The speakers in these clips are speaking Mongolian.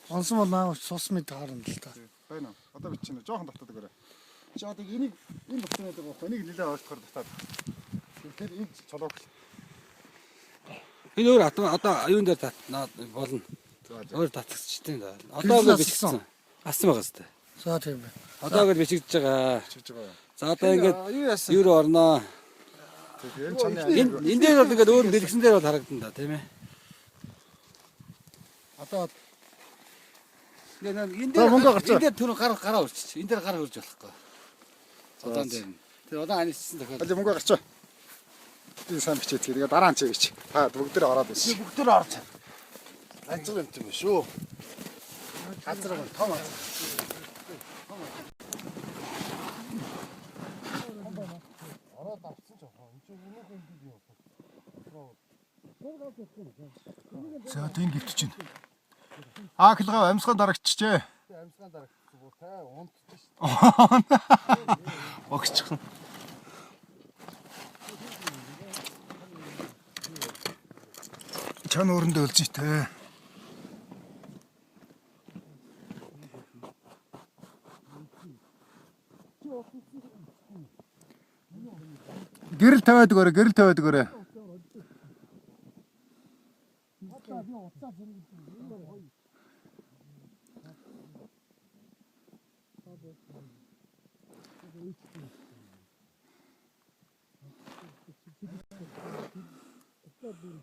Онсон бол наа цус мэд харна л та. Байна уу? Одоо бичнэ. Жохон татдаг гөрөө. Чи одоо энийг энэ батнаад байгаа байхгүй. Энийг нилээ ойртохоор татаад. Тэгэхээр энэ чулууг. Энэ өөр одоо юун дээр болно. Өөр татчихсан да. Одоо ингэ бичсэн. Асан байгаа сте. За тийм байна. Одоо ингэ бичигдэж байгаа. Бичиж байгаа. За одоо ингэ юу орноо. Тэгэхээр Энэ дээр бол ингэ өөр дэлгэсэн дээр бол харагдан да тийм ээ. Одоо энэ мөнгө гарч. дээр түр гараа өрчих. Энэ дээр гараа өрж болохгүй. Одоо энэ дээр. Тэр одоо аничсан дахиад. аль мөнгө гарч. Би сайн бичээ. Тэгээ дараа нь чи бич. Та бүгд дээр ороод байсан. бүгд төр орж. Ажиг юм тийм шүү. Газар гоо том. Ороод авсан ч аа. Энд чинь өнөөх юм би юу. За тийм гівтэж байна. Ааклгаа амьсгаан дарагчжээ. Амьсгаан дарагдсан буу та унтчих шүү. Огцхон. Чан өрөндөө өлж итэ. Гэрэл тавиад өгөөрэй, гэрэл тавиад өгөөрэй.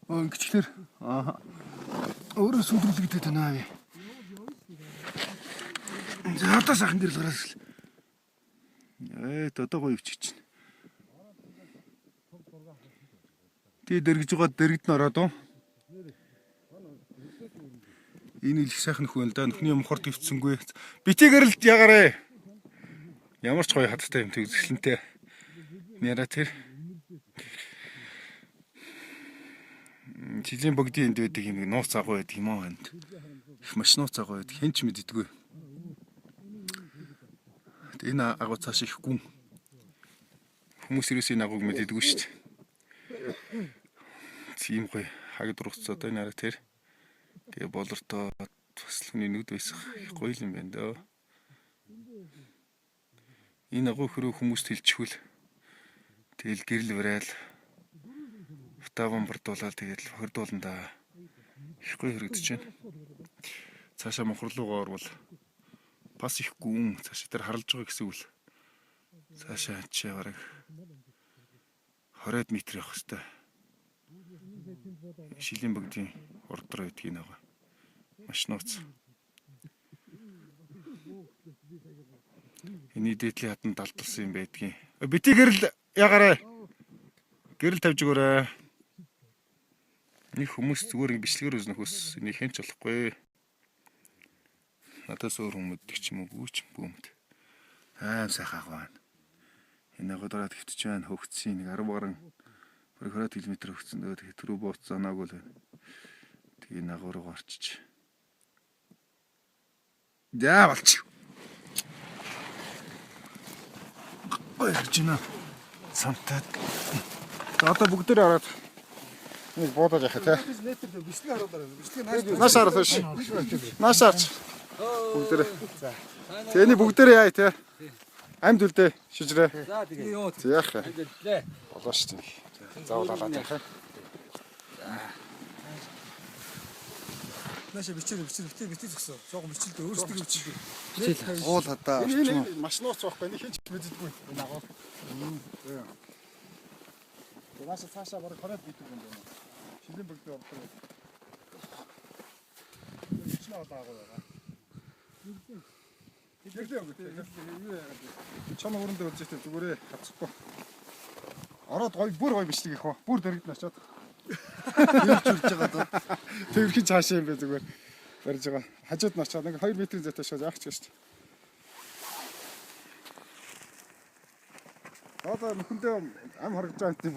Ингэчлэр өөрөө сүндэрлэгдээд байна аа. За одоо сайхан гэрэл гараас. Одоо гоё өвчиж чинь. Тий дэргэж байгаа дэрэгд нь ороод уу. Энэ их сайхан нөхөн л да. Нөхний мохор твцсэнгүй. Бити гэрэлд ягаарэ. Ямар ч гоё хаттай юм төгсөлнтэй. Нэрэ тэр. Жилийн богдын энд байдаг юм нууц агуу байдаг юм аа энд. Их маш нууц агуу байдаг. Хэн ч мэддэггүй. Энэ агуу цааш их гүн. Хүмүүс ерөөс энэ агууг мэддэггүй шүү дээ. Тийм гоё хагд ургацсан одоо энэ арга тэр. Тэгээ болортой бас хүний нүд байсах их гоё юм байна дөө. Энэ агуу хөрөө хүмүүст хэлчихвэл тэгэл гэрэл барайл таван бардуулаад тэгээд хордууландаа их гоё хэрэгдэж байна. Цаашаа мохорлуугаар орвол бас их гүн цаашаа тэр харалж байгаа гэсэн үг. Цаашаа чи бараг 20 м явах хэрэгтэй. Шилийн богдын урд дор байдгийг нэг маш нууц. Энэ дээдлийн хатан далдалсан юм байдгийг. Бити гэрэл ягаарэ. Гэрэл тавьж өгөөрэй. Нэг хүмүүс зүгээр бичлэгээр үзнөхөөс энийг хэн ч болохгүй. Надаас өөр хүмүүдэг ч юм уу гүүч бүүмд. Сайхан агуу. Энэ годороод хөвтөж байна хөгцсөн нэг 10 гаруй 20 км хөгцсөн дөө тэгээд түрүү бууц занаагүй л байна. Тэгээ нагуу руу гарчиж. Яа болч. Ой гжина. Самтад. Одоо бүгдээр ороод нэг буудаж яхаа те. Бичлэг хараад байгаа. Бичлэг Нааш хараад ш. Нааш харч. Бүгдээр. Тэний бүгдээр яа те. Амьд үлдээ шижрээ. За тэгээ юу. Яах вэ? Амжилтлаа. Болоо ш тийм. Заавалаад яхаа. Нааша бичээр гэсэн. Жог бичлээ өөрсдөө бичлээ. Уул хадаа. Энэ маш нууц байхгүй. Нэг хэн ч мэддэггүй. Энэ агуу. Нааша цаашаа бараг 20 битүү юм байна. Шилийн бүгд ордог. Бичнэ одоо агуу байгаа. Чам өрөндөө үлжээтэй зүгээрээ хацхгүй. Ороод гоё бүр гоё бичлэг их ба. Бүр дэрэгд начаад. Тэрч үрж байгаа даа. Тэрхий цаашаа юм бэ зүгээр. Барьж байгаа. Хажууд начаад нэг 2 м зайтай шууд яах ч гэж. Одоо нөхөндөө ам харагдж байгаа юм.